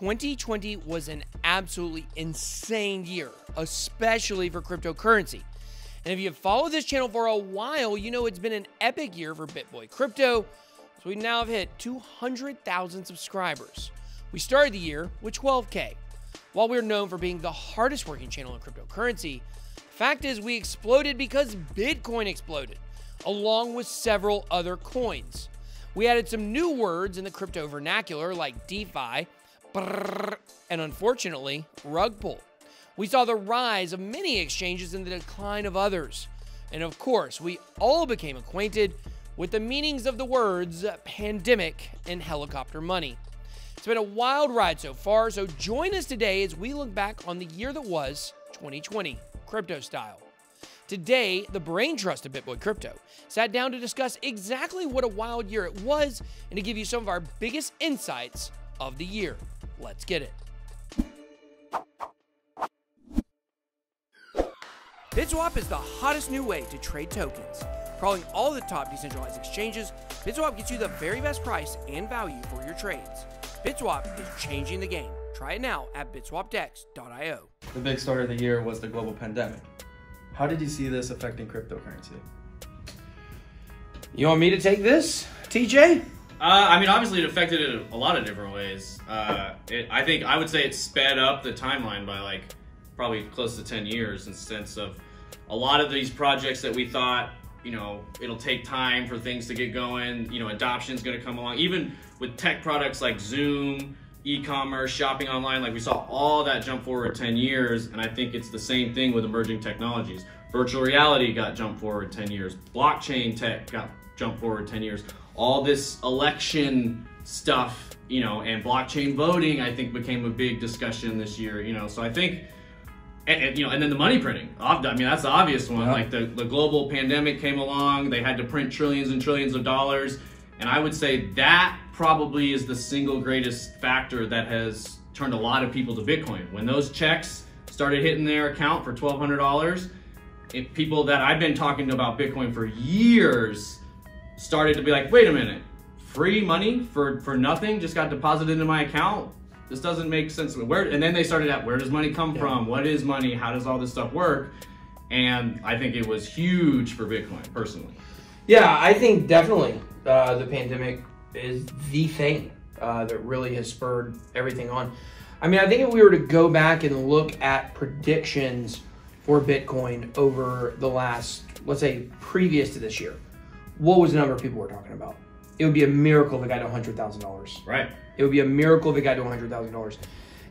2020 was an absolutely insane year, especially for cryptocurrency. And if you've followed this channel for a while, you know it's been an epic year for BitBoy Crypto. So we now have hit 200,000 subscribers. We started the year with 12K. While we're known for being the hardest working channel in cryptocurrency, the fact is we exploded because Bitcoin exploded, along with several other coins. We added some new words in the crypto vernacular like DeFi, and unfortunately, rug pull. We saw the rise of many exchanges and the decline of others. And of course, we all became acquainted with the meanings of the words pandemic and helicopter money. It's been a wild ride so far, so join us today as we look back on the year that was 2020, crypto style. Today, the brain trust of BitBoy Crypto sat down to discuss exactly what a wild year it was and to give you some of our biggest insights of the year. Let's get it. BitSwap is the hottest new way to trade tokens. Crawling all the top decentralized exchanges, BitSwap gets you the very best price and value for your trades. BitSwap is changing the game. Try it now at bitswapdex.io. The big story of the year was the global pandemic. How did you see this affecting cryptocurrency? You want me to take this, TJ? I mean, obviously it affected it in a lot of different ways. I would say it sped up the timeline by like probably close to 10 years in the sense of a lot of these projects that we thought, you know, it'll take time for things to get going, you know, adoption's gonna come along. Even with tech products like Zoom, e-commerce, shopping online, like we saw all that jump forward 10 years, and I think it's the same thing with emerging technologies. Virtual reality got jumped forward 10 years. Blockchain tech got jumped forward 10 years. All this election stuff, you know, and blockchain voting, I think became a big discussion this year, you know, so I think, you know, and then the money printing. I mean, that's the obvious one. Yeah. Like the global pandemic came along, they had to print trillions and trillions of dollars, and I would say that probably is the single greatest factor that has turned a lot of people to Bitcoin. When those checks started hitting their account for $1,200, people that I've been talking to about Bitcoin for years started to be like, wait a minute, free money for nothing just got deposited into my account? This doesn't make sense. And then they started at, where does money come from? What is money? How does all this stuff work? And I think it was huge for Bitcoin, personally. Yeah, I think definitely the pandemic is the thing that really has spurred everything on. I mean, I think if we were to go back and look at predictions for Bitcoin over the last, let's say, previous to this year, what was the number of people we're talking about? It would be a miracle if it got to $100,000. Right. It would be a miracle if it got to $100,000.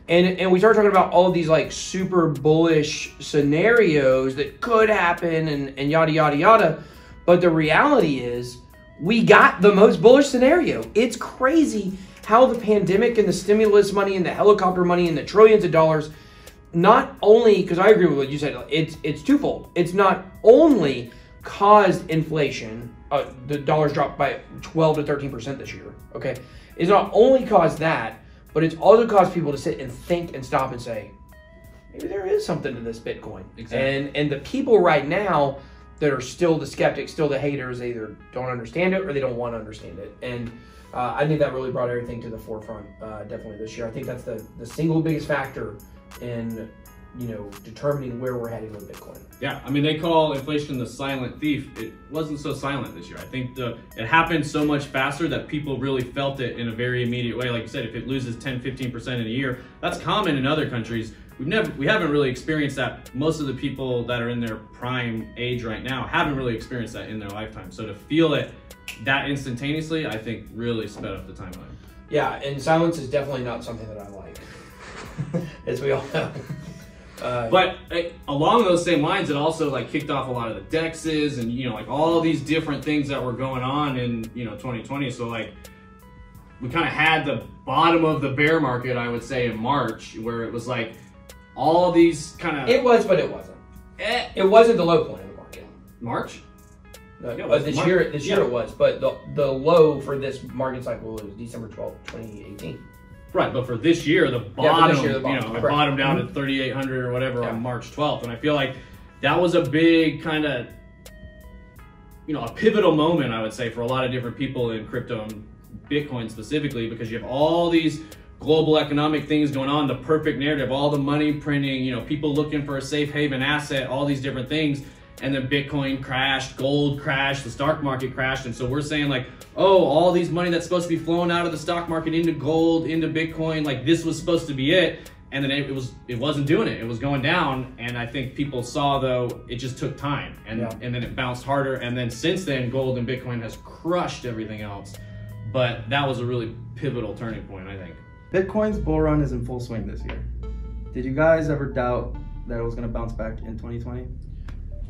And we start talking about all of these like super bullish scenarios that could happen and yada, yada, yada. But the reality is we got the most bullish scenario. It's crazy how the pandemic and the stimulus money and the helicopter money and the trillions of dollars, not only, because I agree with what you said, it's twofold. It's not only caused inflation, the dollars dropped by 12 to 13% this year, okay? It's not only caused that, but it's also caused people to sit and think and stop and say, maybe there is something to this Bitcoin. Exactly. And the people right now that are still the skeptics, still the haters, they either don't understand it or they don't want to understand it. And I think that really brought everything to the forefront, definitely this year. I think that's the single biggest factor in, you know, determining where we're heading with Bitcoin. Yeah, I mean, they call inflation the silent thief. It wasn't so silent this year. I think it happened so much faster that people really felt it in a very immediate way. Like you said, if it loses 10, 15% in a year, that's common in other countries. We haven't really experienced that. Most of the people that are in their prime age right now haven't really experienced that in their lifetime. So to feel it that instantaneously, I think really sped up the timeline. Yeah, and silence is definitely not something that I like, as we all know. But along those same lines, it also like kicked off a lot of the DEXs and, you know, like all these different things that were going on in, you know, 2020. So like we kind of had the bottom of the bear market, I would say, in March, where it was like all these kind of... It was, but it wasn't. It wasn't the low point of the market. March? This year it was, but the low for this market cycle was December 12th, 2018. Right, but for this year, the bottom, you know, it bottomed down at 3,800 or whatever on March 12th. And I feel like that was a big kind of, you know, a pivotal moment, I would say, for a lot of different people in crypto and Bitcoin specifically, because you have all these global economic things going on, the perfect narrative, all the money printing, you know, people looking for a safe haven asset, all these different things. And then Bitcoin crashed, gold crashed, the stock market crashed. And so we're saying like, oh, all these money that's supposed to be flowing out of the stock market into gold, into Bitcoin, like this was supposed to be it. And then it wasn't doing it. It was going down. And I think people saw, though, it just took time. And then it bounced harder. And then since then, gold and Bitcoin has crushed everything else. But that was a really pivotal turning point, I think. Bitcoin's bull run is in full swing this year. Did you guys ever doubt that it was going to bounce back in 2020?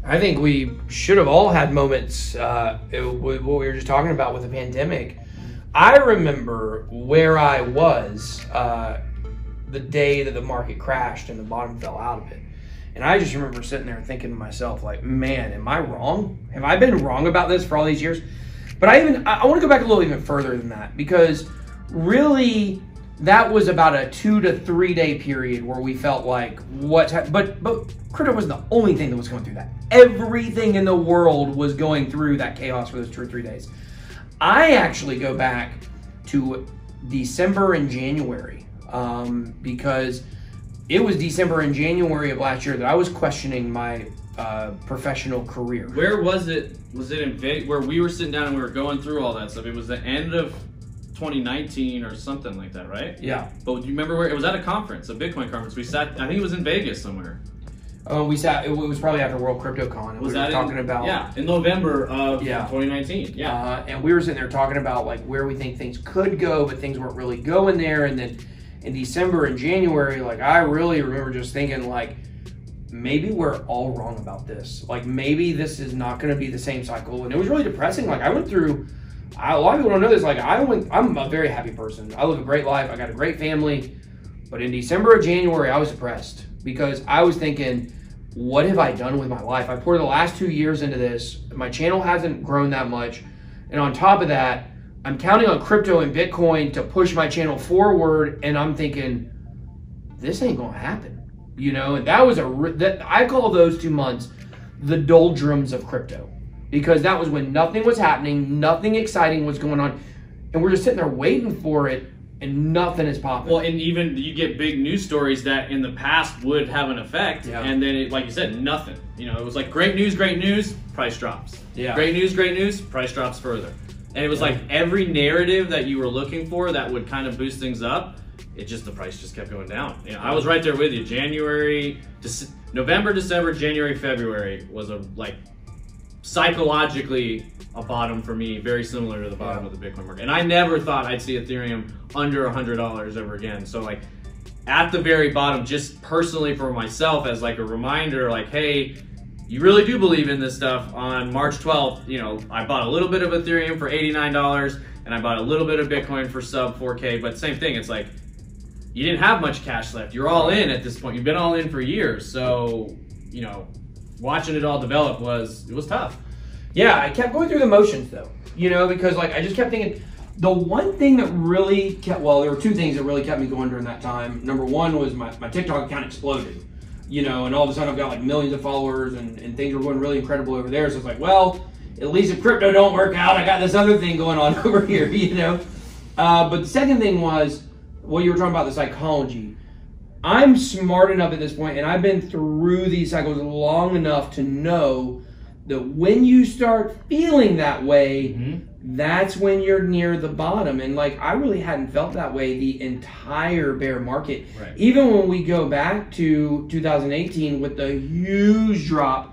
I think we should have all had moments, what we were just talking about with the pandemic. I remember where I was the day that the market crashed and the bottom fell out of it. And I just remember sitting there thinking to myself, like, man, am I wrong? Have I been wrong about this for all these years? But I want to go back a little even further than that, because really that was about a 2 to 3 day period where we felt like but crypto wasn't the only thing that was going through that. Everything in the world was going through that chaos for those 2 or 3 days. I actually go back to December and January, because it was December and January of last year that I was questioning my professional career. Where was it? Was it in Vegas, where we were sitting down and we were going through all that stuff? It was the end of 2019 or something like that, right? Yeah. But do you remember where? It was at a conference, a Bitcoin conference. We sat, I think it was in Vegas somewhere. We sat, it was probably after World Crypto Con. Was we that were talking about? Yeah, in November of 2019. Yeah. And we were sitting there talking about like where we think things could go, but things weren't really going there. And then in December and January, like I really remember just thinking like, maybe we're all wrong about this. Like maybe this is not going to be the same cycle. And it was really depressing. Like I went through, a lot of people don't know this. Like I'm a very happy person. I live a great life. I got a great family. But in December or January, I was depressed because I was thinking, what have I done with my life? I poured the last 2 years into this. My channel hasn't grown that much. And on top of that, I'm counting on crypto and Bitcoin to push my channel forward. And I'm thinking, this ain't going to happen. You know, and that was I call those 2 months the doldrums of crypto, because that was when nothing was happening, nothing exciting was going on, and we're just sitting there waiting for it, and nothing is popping. Well, and even you get big news stories that in the past would have an effect, and then, it, like you said, nothing. You know, it was like great news, price drops. Yeah. Great news, price drops further. And it was like every narrative that you were looking for that would kind of boost things up, the price just kept going down. You know, I was right there with you. November, December, January, February was psychologically a bottom for me, very similar to the bottom of the Bitcoin market. And I never thought I'd see Ethereum under $100 ever again. So like at the very bottom, just personally for myself as like a reminder, like, hey, you really do believe in this stuff. On March 12th, you know, I bought a little bit of Ethereum for $89 and I bought a little bit of Bitcoin for sub 4K, but same thing. It's like, you didn't have much cash left. You're all in at this point. You've been all in for years. So, you know, watching it all develop was tough. Yeah, I kept going through the motions though, you know, because like I just kept thinking, the one thing that really kept, well, there were 2 things that really kept me going during that time. Number one was my TikTok account exploded, you know, and all of a sudden I've got like millions of followers and things were going really incredible over there. So it's like, well, at least if crypto don't work out, I got this other thing going on over here, you know. But the second thing was, well, you were talking about the psychology. I'm smart enough at this point, and I've been through these cycles long enough to know that when you start feeling that way, that's when you're near the bottom. And like, I really hadn't felt that way the entire bear market. Right. Even when we go back to 2018 with the huge drop,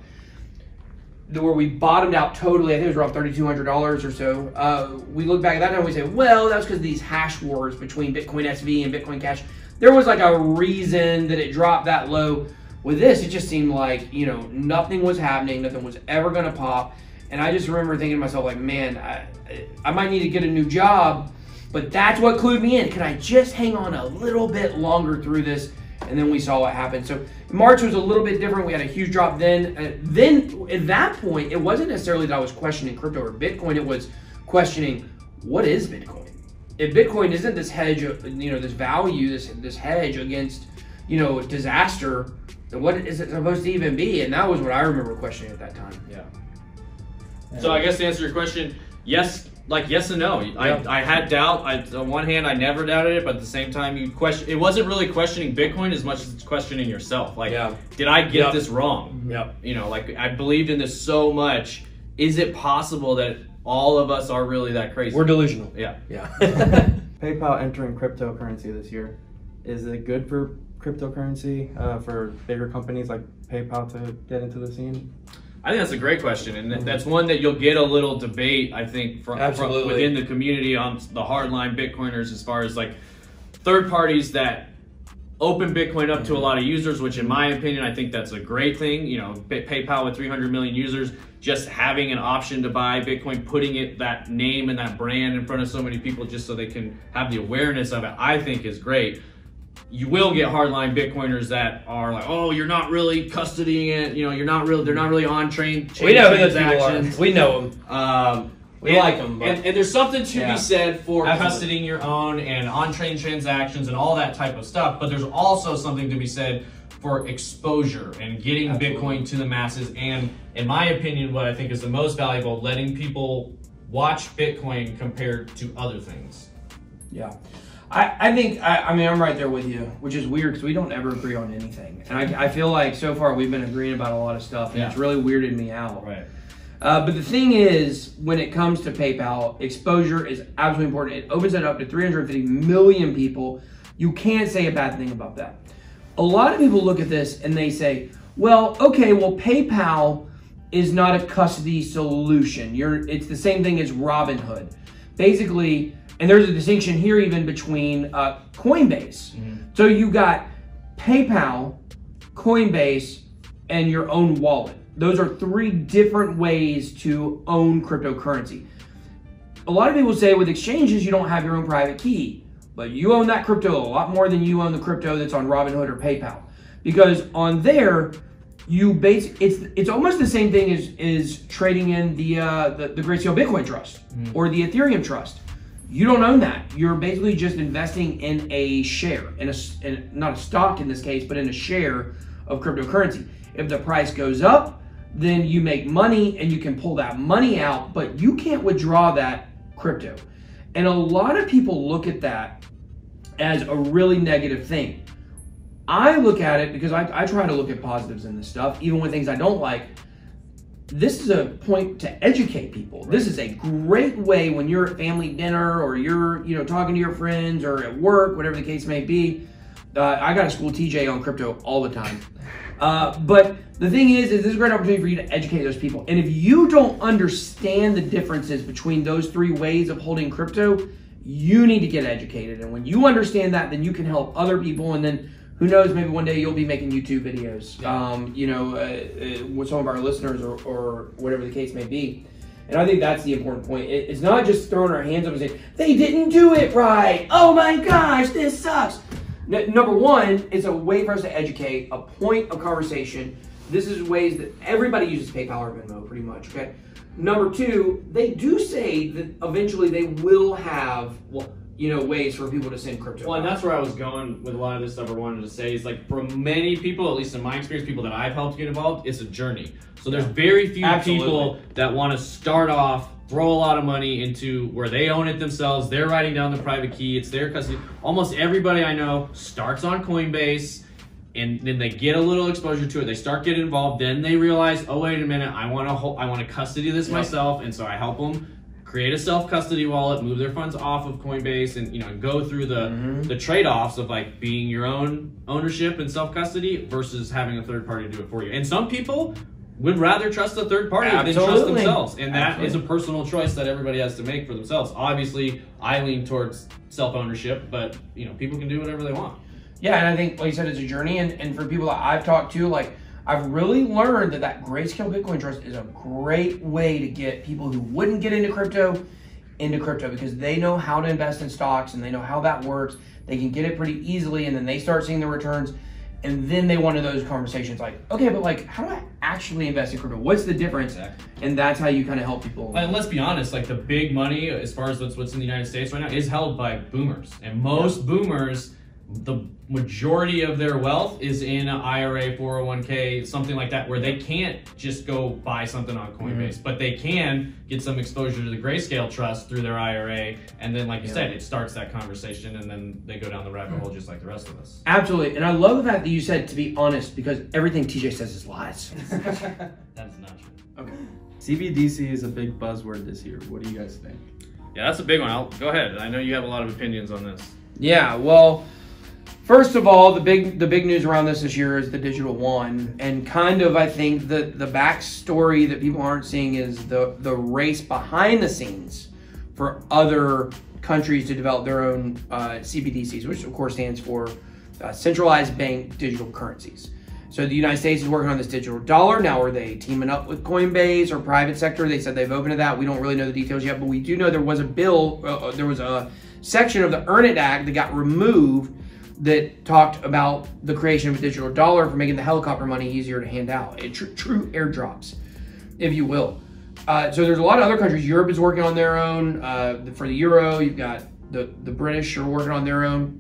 where we bottomed out totally, I think it was around $3,200 or so. We look back at that time and we say, well, that's because of these hash wars between Bitcoin SV and Bitcoin Cash. There was like a reason that it dropped that low. With this, it just seemed like, you know, nothing was happening, nothing was ever going to pop. And I just remember thinking to myself, like, man, I might need to get a new job, but that's what clued me in. Can I just hang on a little bit longer through this? And then we saw what happened. So March was a little bit different. We had a huge drop then. Then at that point, it wasn't necessarily that I was questioning crypto or Bitcoin. It was questioning, what is Bitcoin? If Bitcoin isn't this hedge, you know, this value, this hedge against, you know, disaster, then what is it supposed to even be? And that was what I remember questioning at that time. Yeah. So I guess to answer your question, yes, like yes and no. I had doubt. On one hand, I never doubted it, but at the same time, you question. It wasn't really questioning Bitcoin as much as it's questioning yourself. Like, did I get this wrong? You know, like I believed in this so much. Is it possible that all of us are really that crazy? We're delusional. Yeah. PayPal entering cryptocurrency this year. Is it good for cryptocurrency for bigger companies like PayPal to get into the scene? I think that's a great question, and that's one that you'll get a little debate, I think, from within the community on the hardline Bitcoiners, as far as like third parties that open Bitcoin up to a lot of users, which in my opinion, I think that's a great thing. You know, PayPal with 300 million users, just having an option to buy Bitcoin, putting it, that name and that brand in front of so many people just so they can have the awareness of it, I think is great. You will get hardline Bitcoiners that are like, oh, you're not really custodying it. You know, they're not really on chain transactions. We know who those people are. We know them. We like them. But and there's something to be said for custodying your own and on-chain transactions and all that type of stuff. But there's also something to be said for exposure and getting Bitcoin to the masses. And in my opinion, what I think is the most valuable, letting people watch Bitcoin compared to other things. Yeah. I think, I mean, I'm right there with you, which is weird because we don't ever agree on anything. And I feel like so far we've been agreeing about a lot of stuff, and it's really weirded me out. Right. But the thing is, when it comes to PayPal, exposure is absolutely important. It opens it up to 350 million people. You can't say a bad thing about that. A lot of people look at this and they say, well, okay, well, PayPal is not a custody solution. It's the same thing as Robinhood. Basically, and there's a distinction here even between Coinbase. So you got PayPal, Coinbase, and your own wallet. Those are three different ways to own cryptocurrency. A lot of people say with exchanges, you don't have your own private key, but you own that crypto a lot more than you own the crypto that's on Robinhood or PayPal. Because on there, it's almost the same thing as trading in the Grayscale Bitcoin Trust or the Ethereum Trust. You don't own that. You're basically just investing in a share, in not a stock in this case, but in a share of cryptocurrency. If the price goes up, then you make money and you can pull that money out, but you can't withdraw that crypto. And a lot of people look at that as a really negative thing. I look at it because I try to look at positives in this stuff, even when things I don't like. This is a point to educate people. This is a great way when you're at family dinner or you're talking to your friends or at work, whatever the case may be. I got to school TJ on crypto all the time. But the thing is this is a great opportunity for you to educate those people. And if you don't understand the differences between those three ways of holding crypto, you need to get educated. And when you understand that, then you can help other people. And then who knows, maybe one day you'll be making YouTube videos, with some of our listeners or whatever the case may be. And I think that's the important point. It's not just throwing our hands up and saying, they didn't do it right. Oh my gosh, this sucks. Number one, it's a way for us to educate, a point of conversation. This is ways that everybody uses PayPal or Venmo pretty much, okay? Number two, they do say that eventually they will have, ways for people to send crypto. Well, and that's where I was going with a lot of this stuff I wanted to say is like for many people, at least in my experience, people that I've helped get involved, it's a journey. So there's very few people that want to start off, throw a lot of money into where they own it themselves. They're writing down the private key. It's their custody. Almost everybody I know starts on Coinbase and then they get a little exposure to it. They start getting involved. Then they realize, oh, wait a minute, I want to custody this myself. And so I help them create a self-custody wallet, move their funds off of Coinbase, and go through the trade-offs of like being your own ownership and self-custody versus having a third party do it for you. And some people would rather trust a third party than trust themselves. And that is a personal choice that everybody has to make for themselves. Obviously, I lean towards self-ownership, but people can do whatever they want. Yeah, and I think, like you said, it's a journey. And for people that I've talked to, like, I've really learned that Grayscale Bitcoin Trust is a great way to get people who wouldn't get into crypto because they know how to invest in stocks and they know how that works. They can get it pretty easily, and then they start seeing the returns. And then they want to those conversations like, okay, but like, how do I actually invest in crypto? What's the difference? Exactly. And that's how you kind of help people. And let's be honest, like the big money, as far as what's in the United States right now, is held by boomers. And most boomers the majority of their wealth is in an IRA, 401k, something like that, where they can't just go buy something on Coinbase, but they can get some exposure to the Grayscale Trust through their IRA. And then, like you said, it starts that conversation, and then they go down the rabbit hole just like the rest of us. Absolutely. And I love the fact that you said to be honest, because everything TJ says is lies. That's not true. Okay. CBDC is a big buzzword this year. What do you guys think? Yeah, that's a big one. Go ahead. I know you have a lot of opinions on this. Yeah, well, first of all, the big news around this year is the digital yuan, and kind of I think the backstory that people aren't seeing is the race behind the scenes for other countries to develop their own CBDCs, which of course stands for centralized bank digital currencies. So the United States is working on this digital dollar. Now, are they teaming up with Coinbase or private sector? They said they've opened to that. We don't really know the details yet, but we do know there was a bill, there was a section of the Earn It Act that got removed that talked about the creation of a digital dollar for making the helicopter money easier to hand out. True airdrops, if you will. So there's a lot of other countries. Europe is working on their own. For the euro, you've got the British are working on their own.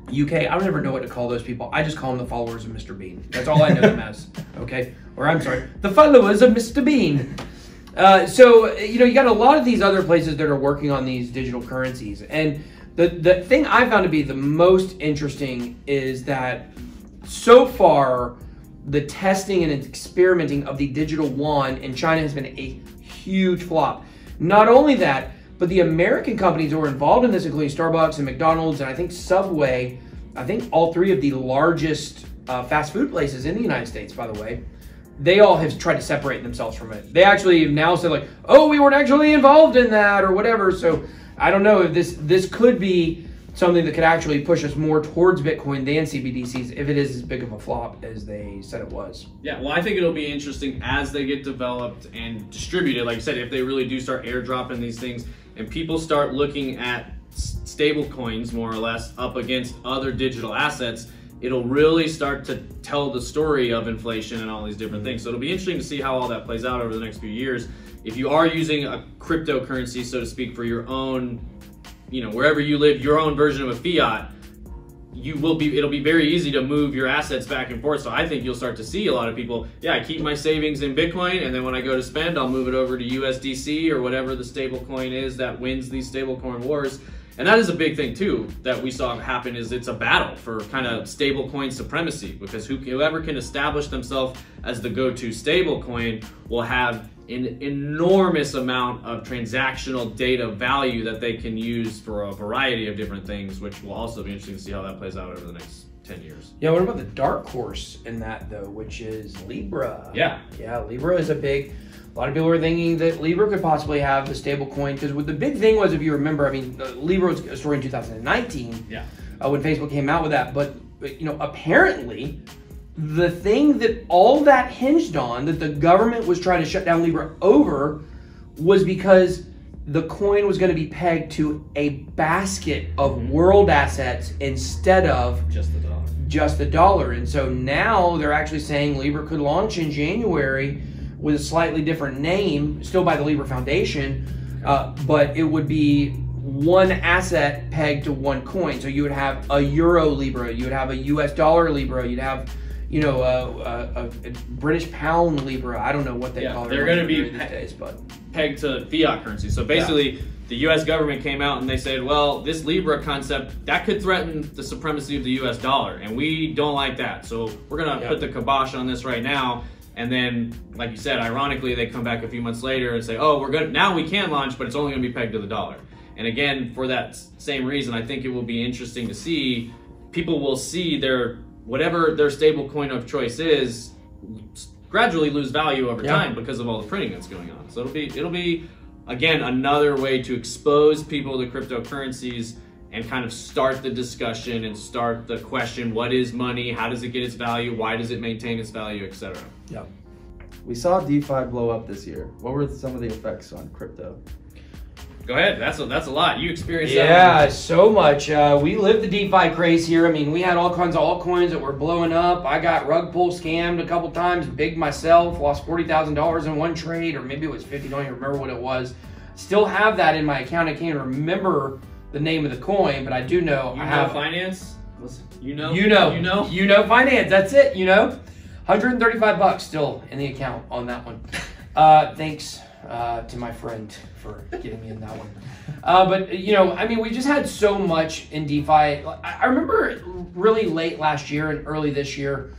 UK, I don't ever know what to call those people. I just call them the followers of Mr. Bean. That's all I know them as, okay? Or I'm sorry, the followers of Mr. Bean. So, you got a lot of these other places that are working on these digital currencies. And the thing I found to be the most interesting is that so far, the testing and experimenting of the digital yuan in China has been a huge flop. Not only that, but the American companies that were involved in this, including Starbucks and McDonald's and I think Subway, I think all three of the largest fast food places in the United States, by the way, they all have tried to separate themselves from it. They actually have now said like, oh, we weren't actually involved in that or whatever. So I don't know if this could be something that could actually push us more towards Bitcoin than CBDCs if it is as big of a flop as they said it was. Yeah, well, I think it'll be interesting as they get developed and distributed. Like I said, if they really do start airdropping these things and people start looking at stable coins, more or less, up against other digital assets, it'll really start to tell the story of inflation and all these different things. So it'll be interesting to see how all that plays out over the next few years. If you are using a cryptocurrency, so to speak, for your own, wherever you live, your own version of a fiat, it'll be very easy to move your assets back and forth. So I think you'll start to see a lot of people, I keep my savings in Bitcoin, and then when I go to spend, I'll move it over to USDC or whatever the stable coin is that wins these stable coin wars. And that is a big thing too that we saw happen, is it's a battle for kind of stable coin supremacy, because whoever can establish themselves as the go-to stable coin will have an enormous amount of transactional data value that they can use for a variety of different things, which will also be interesting to see how that plays out over the next 10 years. Yeah, what about the dark horse in that though, which is Libra? Yeah, Libra is a lot of people are thinking that Libra could possibly have the stable coin, because the big thing was, if you remember, Libra was a story in 2019 when Facebook came out with that, but apparently the thing that all that hinged on, that the government was trying to shut down Libra over, was because the coin was going to be pegged to a basket of world assets instead of just the dollar. And so now they're actually saying Libra could launch in January with a slightly different name, still by the Libra Foundation, but it would be one asset pegged to one coin. So you would have a Euro Libra, you would have a US dollar Libra, you'd have a British pound Libra. I don't know what they call it. They're going to be these days, but pegged to fiat currency. So basically, the U.S. government came out and they said, well, this Libra concept, that could threaten the supremacy of the U.S. dollar, and we don't like that. So we're going to put the kibosh on this right now. And then, like you said, ironically, they come back a few months later and say, oh, now we can launch, but it's only going to be pegged to the dollar. And again, for that same reason, I think it will be interesting to see, people will see whatever their stable coin of choice is gradually lose value over time because of all the printing that's going on. So it'll be again another way to expose people to cryptocurrencies and kind of start the discussion and start the question, what is money, how does it get its value, why does it maintain its value, etc. Yeah. We saw DeFi blow up this year. What were some of the effects on crypto? Go ahead, that's a lot. You experienced that. Yeah, so much. We lived the DeFi craze here. We had all kinds of altcoins that were blowing up. I got rug pull scammed a couple times, big myself, lost $40,000 in one trade, or maybe it was 50, don't even remember what it was. Still have that in my account. I can't remember the name of the coin, but I do know. I have finance? Listen, you know finance. That's it. $135 still in the account on that one. Thanks to my friend for getting me in that one. But I mean, we just had so much in DeFi. I remember really late last year and early this year.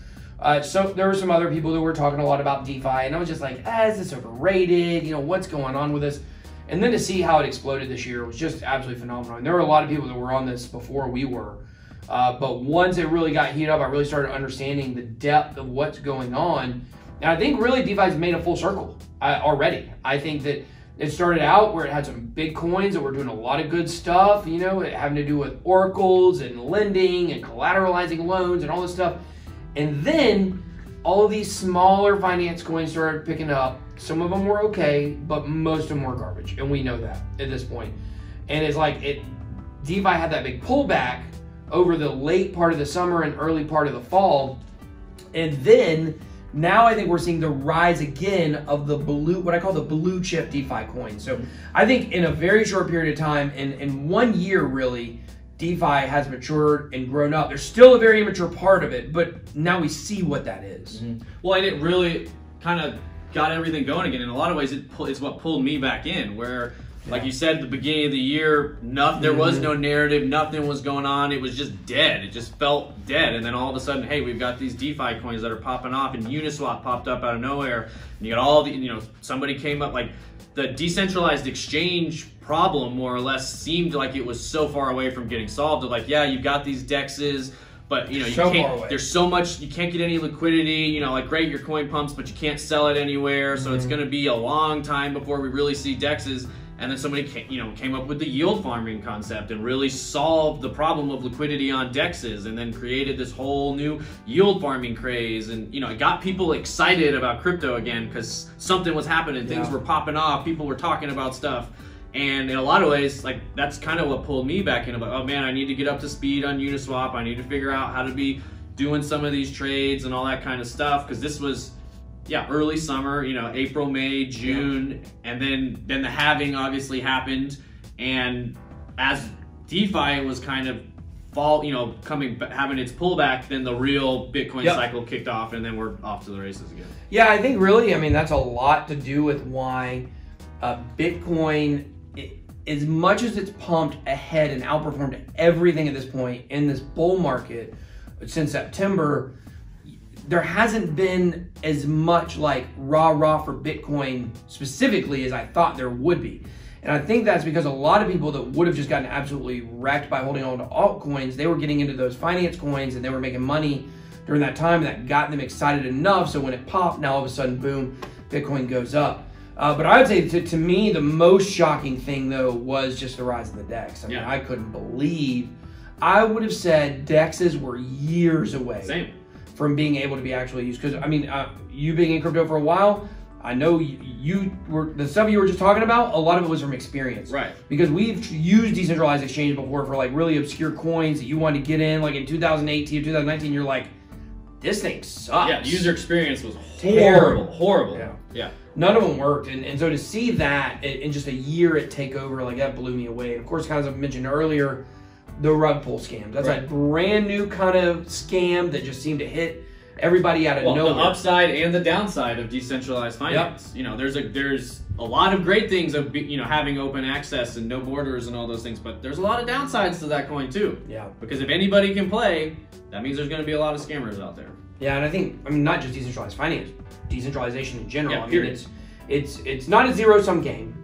So there were some other people that were talking a lot about DeFi, and I was just like, is this overrated? What's going on with this? And then to see how it exploded this year was just absolutely phenomenal. And there were a lot of people that were on this before we were. But once it really got heated up, I really started understanding the depth of what's going on. And I think really DeFi's made a full circle already. I think that it started out where it had some big coins that were doing a lot of good stuff, having to do with oracles and lending and collateralizing loans and all this stuff. And then all of these smaller finance coins started picking up. Some of them were okay, but most of them were garbage. And we know that at this point. And it's like DeFi had that big pullback over the late part of the summer and early part of the fall. And then now I think we're seeing the rise again of what I call the blue chip DeFi coins. So I think in a very short period of time, in 1 year really, DeFi has matured and grown up. There's still a very immature part of it, but now we see what that is. Well, and it really kind of got everything going again. In a lot of ways, it's what pulled me back in, where, like you said, at the beginning of the year, there was no narrative, nothing was going on. It was just dead. It just felt dead. And then all of a sudden, hey, we've got these DeFi coins that are popping off, and Uniswap popped up out of nowhere. And you got all the, somebody came up, like the decentralized exchange problem more or less seemed like it was so far away from getting solved. They're like, yeah, you've got these DEXs, but you can't, there's so much, you can't get any liquidity, like great, your coin pumps, but you can't sell it anywhere. So it's going to be a long time before we really see DEXs. And then somebody came up with the yield farming concept and really solved the problem of liquidity on DEXs, and then created this whole new yield farming craze. And it got people excited about crypto again because something was happening, things were popping off, people were talking about stuff. And in a lot of ways, like that's kind of what pulled me back in. About, oh man, I need to get up to speed on Uniswap. I need to figure out how to be doing some of these trades and all that kind of stuff, because this was early summer, April, May, June, and then the halving obviously happened. And as DeFi was kind of having its pullback, then the real Bitcoin cycle kicked off, and then we're off to the races again. Yeah, I think really, that's a lot to do with why Bitcoin, as much as it's pumped ahead and outperformed everything at this point in this bull market since September, there hasn't been as much like rah for Bitcoin specifically as I thought there would be. And I think that's because a lot of people that would have just gotten absolutely wrecked by holding on to altcoins, they were getting into those finance coins and they were making money during that time, and that got them excited enough. So when it popped, now all of a sudden, boom, Bitcoin goes up. But I would say to me, the most shocking thing though was just the rise of the DEX. I couldn't believe, I would have said DEXs were years away from being able to be actually used. Because you being in crypto for a while, I know the stuff you were just talking about, a lot of it was from experience. Right. Because we've used decentralized exchange before for like really obscure coins that you wanted to get in, like in 2018 or 2019, you're like, this thing sucks. Yeah, user experience was horrible. Yeah. None of them worked. And so to see that in just a year it take over, like that blew me away. And of course, kind of as I mentioned earlier, the rug pull scam. That's a brand new kind of scam that just seemed to hit everybody out of nowhere. The upside and the downside of decentralized finance. There's a lot of great things of having open access and no borders and all those things, but there's a lot of downsides to that coin too. Yeah. Because if anybody can play, that means there's going to be a lot of scammers out there. Yeah, and I think not just decentralized finance, decentralization in general. Yeah, it's not a zero-sum game.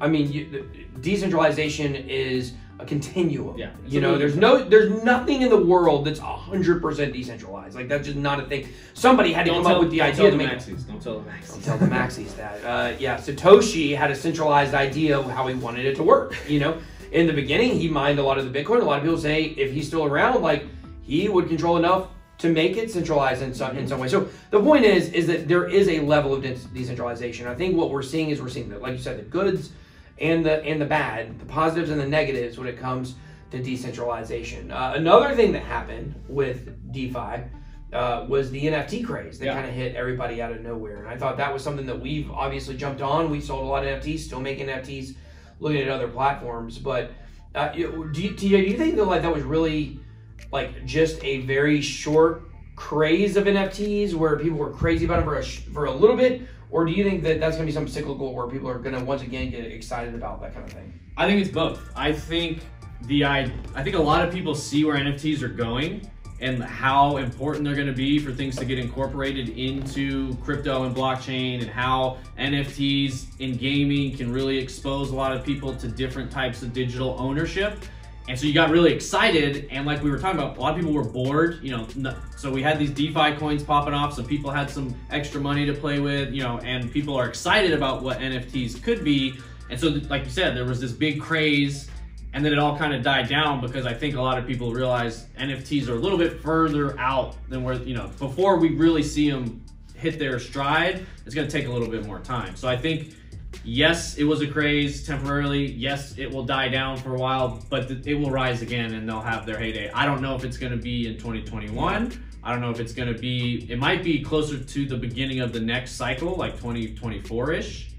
Decentralization is a continuum. Yeah. There's nothing in the world that's 100% decentralized. Like that's just not a thing. Somebody had to come up with the idea to make maxis. Don't tell the maxis. Don't tell the maxis that. Satoshi had a centralized idea of how he wanted it to work. In the beginning, he mined a lot of the Bitcoin. A lot of people say if he's still around, like he would control enough to make it centralized in some way. So the point is that there is a level of decentralization. I think what we're seeing is like you said, the goods and the bad, the positives and the negatives when it comes to decentralization. Another thing that happened with DeFi was the NFT craze that kind of hit everybody out of nowhere. And I thought that was something that we've obviously jumped on. We sold a lot of NFTs, still making NFTs, looking at other platforms. But do you think that that was really like just a very short craze of NFTs where people were crazy about them for a little bit? Or do you think that that's going to be something cyclical where people are going to once again get excited about that kind of thing? I think it's both. I think a lot of people see where NFTs are going and how important they're going to be for things to get incorporated into crypto and blockchain, and how NFTs in gaming can really expose a lot of people to different types of digital ownership. And so you got really excited, and like we were talking about, a lot of people were bored, you know, so we had these DeFi coins popping off, so people had some extra money to play with, you know, and people are excited about what NFTs could be. And so, like you said, there was this big craze, and then it all kind of died down because I think a lot of people realize NFTs are a little bit further out than where, you know, before we really see them hit their stride, it's going to take a little bit more time. So I think, yes, it was a craze temporarily. Yes, it will die down for a while, but it will rise again and they'll have their heyday. I don't know if it's going to be in 2021. I don't know if it's going to be, it might be closer to the beginning of the next cycle, like 2024-ish,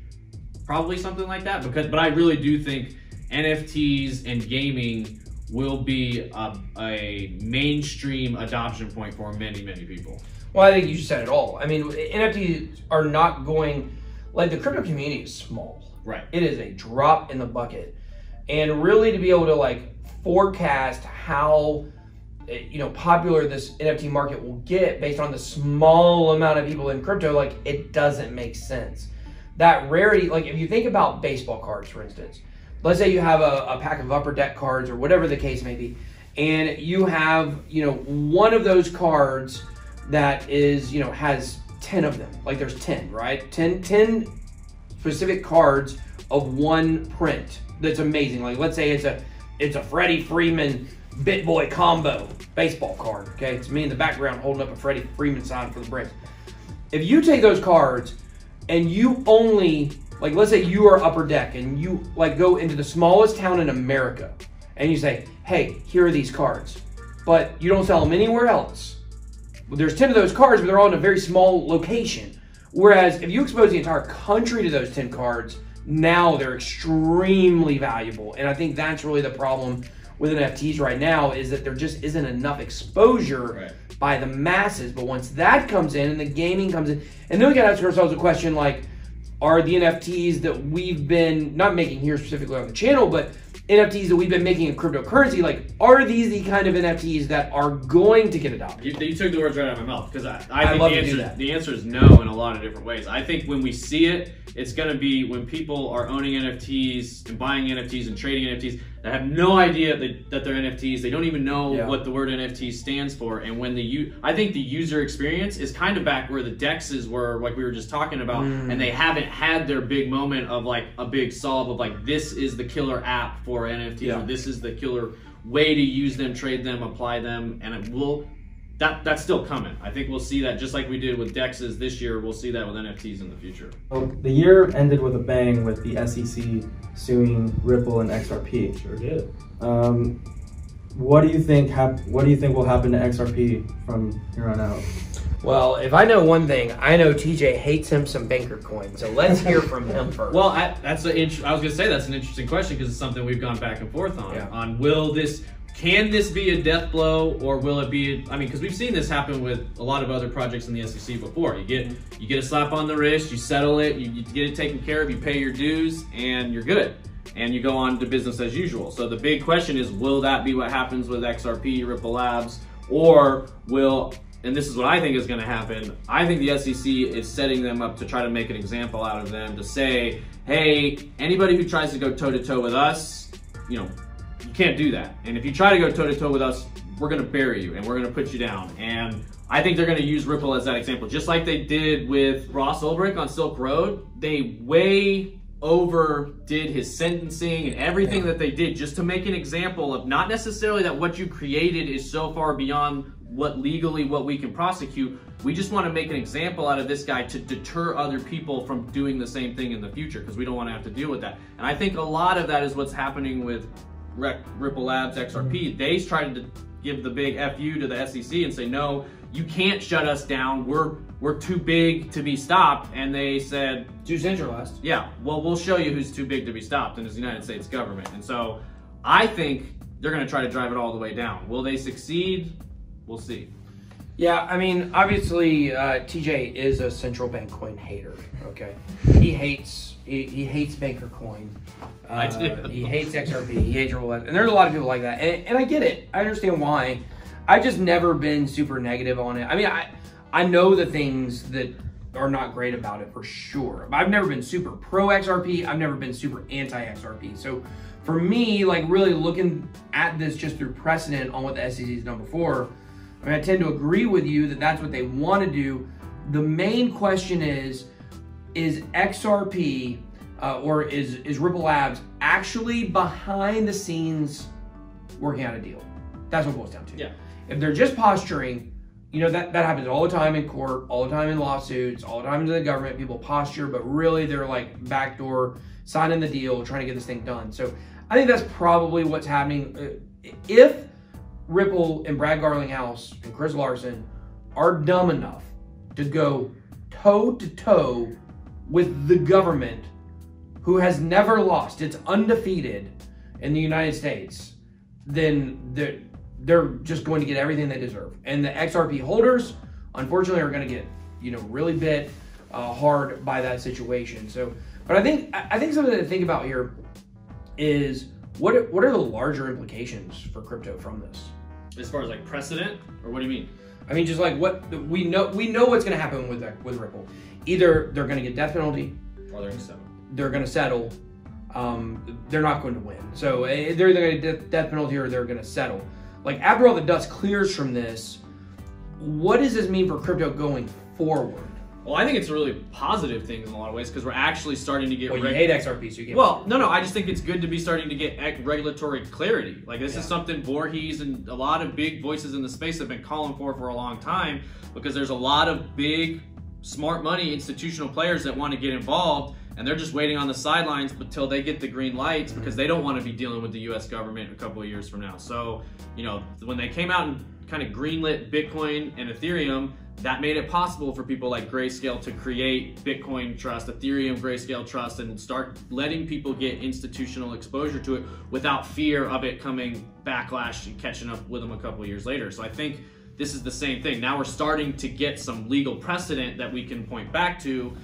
probably something like that. But I really do think NFTs and gaming will be a mainstream adoption point for many, many people. Well, I think you just said it all. I mean, NFTs are not going, like, the crypto community is small. Right. It is a drop in the bucket. And really to be able to like forecast how, you know, popular this NFT market will get based on the small amount of people in crypto, like, it doesn't make sense. That rarity, like if you think about baseball cards, for instance, let's say you have a pack of upper deck cards or whatever the case may be, and you have, you know, one of those cards that is, you know, has 10 of them. Like there's 10, right? 10 specific cards of one print. That's amazing. Like let's say it's a Freddie Freeman BitBoy combo baseball card. Okay, it's me in the background holding up a Freddie Freeman sign for the Braves. If you take those cards and you only, like let's say you are upper deck and you like go into the smallest town in America and you say, hey, here are these cards, but you don't sell them anywhere else. Well, there's 10 of those cards, but they're all in a very small location. Whereas if you expose the entire country to those 10 cards, now they're extremely valuable. And I think that's really the problem with NFTs right now, is that there just isn't enough exposure by the masses. But once that comes in and the gaming comes in, and then we gotta ask ourselves a question like, are the NFTs that we've been not making here specifically on the channel, but NFTs that we've been making in cryptocurrency, like, are these the kind of NFTs that are going to get adopted? You took the words right out of my mouth, because I think the answer is no in a lot of different ways. I think when we see it, it's going to be when people are owning NFTs and buying NFTs and trading NFTs that have no idea that they're NFTs. They don't even know what the word NFT stands for. And when I think the user experience is kind of back where the DEXs were, like we were just talking about, and they haven't had their big moment of like a big solve of like, this is the killer app for NFTs, or this is the killer way to use them, trade them, apply them, and it will. That's still coming. I think we'll see that just like we did with DEXs this year. We'll see that with NFTs in the future. Well, the year ended with a bang with the SEC suing Ripple and XRP. Sure did. What do you think will happen to XRP from here on out? Well, if I know one thing, I know TJ hates him some banker coin. So let's hear from him first. Well, I was going to say that's an interesting question, because it's something we've gone back and forth on. On can this be a death blow, or will it be? I mean, because we've seen this happen with a lot of other projects in the SEC before. You get a slap on the wrist, you settle it, you get it taken care of, you pay your dues, and you're good, and you go on to business as usual. So the big question is, will that be what happens with XRP, Ripple Labs, or will? And this is what I think is going to happen. I think the SEC is setting them up to try to make an example out of them, to say, hey, anybody who tries to go toe-to-toe with us, you know, you can't do that. And if you try to go toe-to-toe with us, we're going to bury you and we're going to put you down. And I think they're going to use Ripple as that example. Just like they did with Ross Ulbricht on Silk Road, they way overdid his sentencing and everything that they did just to make an example of, not necessarily that what you created is so far beyond what we can prosecute. We just want to make an example out of this guy to deter other people from doing the same thing in the future, because we don't want to have to deal with that. And I think a lot of that is what's happening with Ripple Labs, XRP. They tried to give the big FU to the SEC and say, no, you can't shut us down. We're too big to be stopped. And they said, too centralized. Yeah, well, we'll show you who's too big to be stopped, and it's the United States government. And so I think they're going to try to drive it all the way down. Will they succeed? We'll see. Yeah, I mean, obviously, TJ is a central bank coin hater. Okay, he hates Banker Coin. I do. He hates XRP. He hates Ripple, and there's a lot of people like that, and I get it. I understand why. I've just never been super negative on it. I mean, I know the things that are not great about it for sure. I've never been super pro XRP. I've never been super anti XRP. So for me, like really looking at this just through precedent on what the SEC has done before, I mean, I tend to agree with you that that's what they want to do. The main question is XRP or is Ripple Labs actually behind the scenes working out a deal? That's what it boils down to. Yeah. If they're just posturing, you know, that happens all the time in court, all the time in lawsuits, all the time to the government. People posture, but really they're like backdoor signing the deal, trying to get this thing done. So I think that's probably what's happening. If Ripple and Brad Garlinghouse and Chris Larson are dumb enough to go toe to toe with the government, who has never lost, it's undefeated in the United States, then they're just going to get everything they deserve. And the XRP holders, unfortunately, are going to get, you know, really bit hard by that situation. So, but I think something to think about here is what are the larger implications for crypto from this? As far as like precedent, or what do you mean? I mean, just like what we know what's going to happen with Ripple. Either they're going to get death penalty, Or they're going to settle. they're going to settle. They're not going to win. So they're either going to get death penalty or they're going to settle. Like after all the dust clears from this, what does this mean for crypto going forward? Well, I think it's a really positive thing in a lot of ways because we're actually starting to get. Well, you hate XRP, so you get. Well, no. I just think it's good to be starting to get regulatory clarity. Like this is something Voorhees and a lot of big voices in the space have been calling for a long time because there's a lot of big, smart money institutional players that want to get involved, and they're just waiting on the sidelines until they get the green lights because they don't want to be dealing with the U.S. government a couple of years from now. So, you know, when they came out and kind of greenlit Bitcoin and Ethereum, that made it possible for people like Grayscale to create Bitcoin Trust, Ethereum Grayscale Trust, and start letting people get institutional exposure to it without fear of it coming backlash and catching up with them a couple of years later. So I think this is the same thing. Now we're starting to get some legal precedent that we can point back to.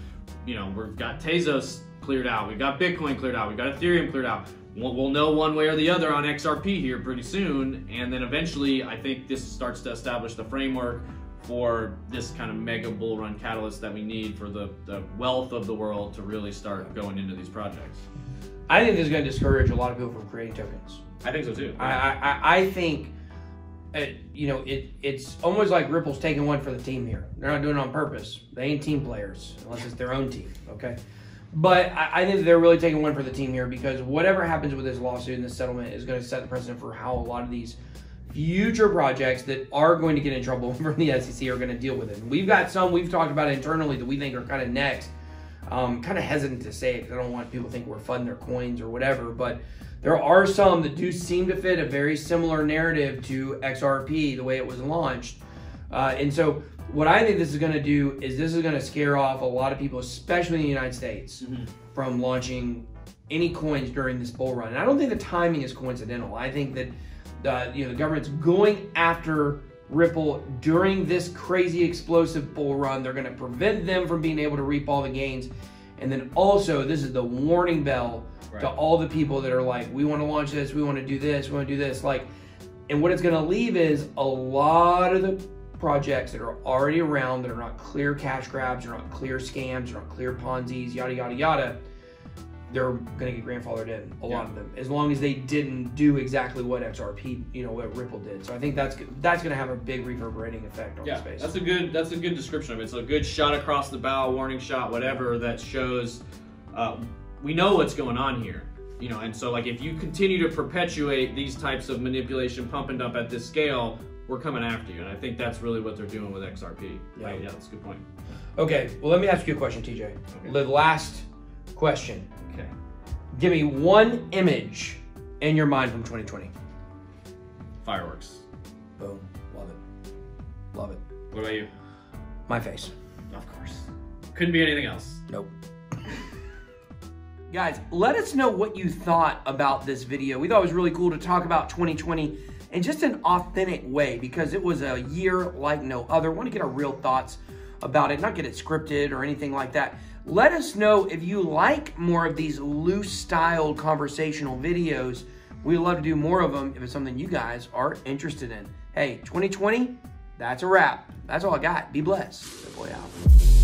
You know, we've got Tezos cleared out, we've got Bitcoin cleared out, we've got Ethereum cleared out. We'll know one way or the other on XRP here pretty soon, and then eventually I think this starts to establish the framework for this kind of mega bull run catalyst that we need for the wealth of the world to really start going into these projects. I think this is going to discourage a lot of people from creating tokens. I think so too. I think, you know, it's almost like Ripple's taking one for the team here. They're not doing it on purpose. They ain't team players unless it's their own team, okay? But I think they're really taking one for the team here because whatever happens with this lawsuit and this settlement is going to set the precedent for how a lot of these future projects that are going to get in trouble from the SEC are going to deal with it. And we've got some we've talked about internally that we think are kind of next. Kind of hesitant to say it because I don't want people to think we're funding their coins or whatever, but there are some that do seem to fit a very similar narrative to XRP, the way it was launched. And so what I think this is going to do is this is going to scare off a lot of people, especially in the United States, from launching any coins during this bull run. And I don't think the timing is coincidental. I think that you know, the government's going after Ripple during this crazy explosive bull run. They're going to prevent them from being able to reap all the gains. And then also, this is the warning bell to all the people that are like, we want to launch this, we want to do this, we want to do this. Like, and what it's going to leave is a lot of the projects that are already around that are not clear cash grabs, they're not clear scams, they're not clear Ponzi's, yada, yada, yada. They're going to get grandfathered in, a lot of them, as long as they didn't do exactly what XRP, you know, what Ripple did. So I think that's going to have a big reverberating effect on the space. That's a good description of it. It's a good shot across the bow, warning shot, whatever, that shows we know what's going on here. You know, and so like if you continue to perpetuate these types of manipulation, pump and dump at this scale, we're coming after you. And I think that's really what they're doing with XRP. Yeah, yeah, that's a good point. Okay, well, let me ask you a question, TJ. Okay. The last question. Okay. Give me one image in your mind from 2020. Fireworks. Boom. Love it. Love it. What about you? My face. Of course. Couldn't be anything else. Nope. Guys, let us know what you thought about this video. We thought it was really cool to talk about 2020 in just an authentic way because it was a year like no other. I want to get our real thoughts about it, not get it scripted or anything like that. Let us know if you like more of these loose-styled conversational videos. We'd love to do more of them if it's something you guys are interested in. Hey, 2020, that's a wrap. That's all I got. Be blessed. BitBoy out.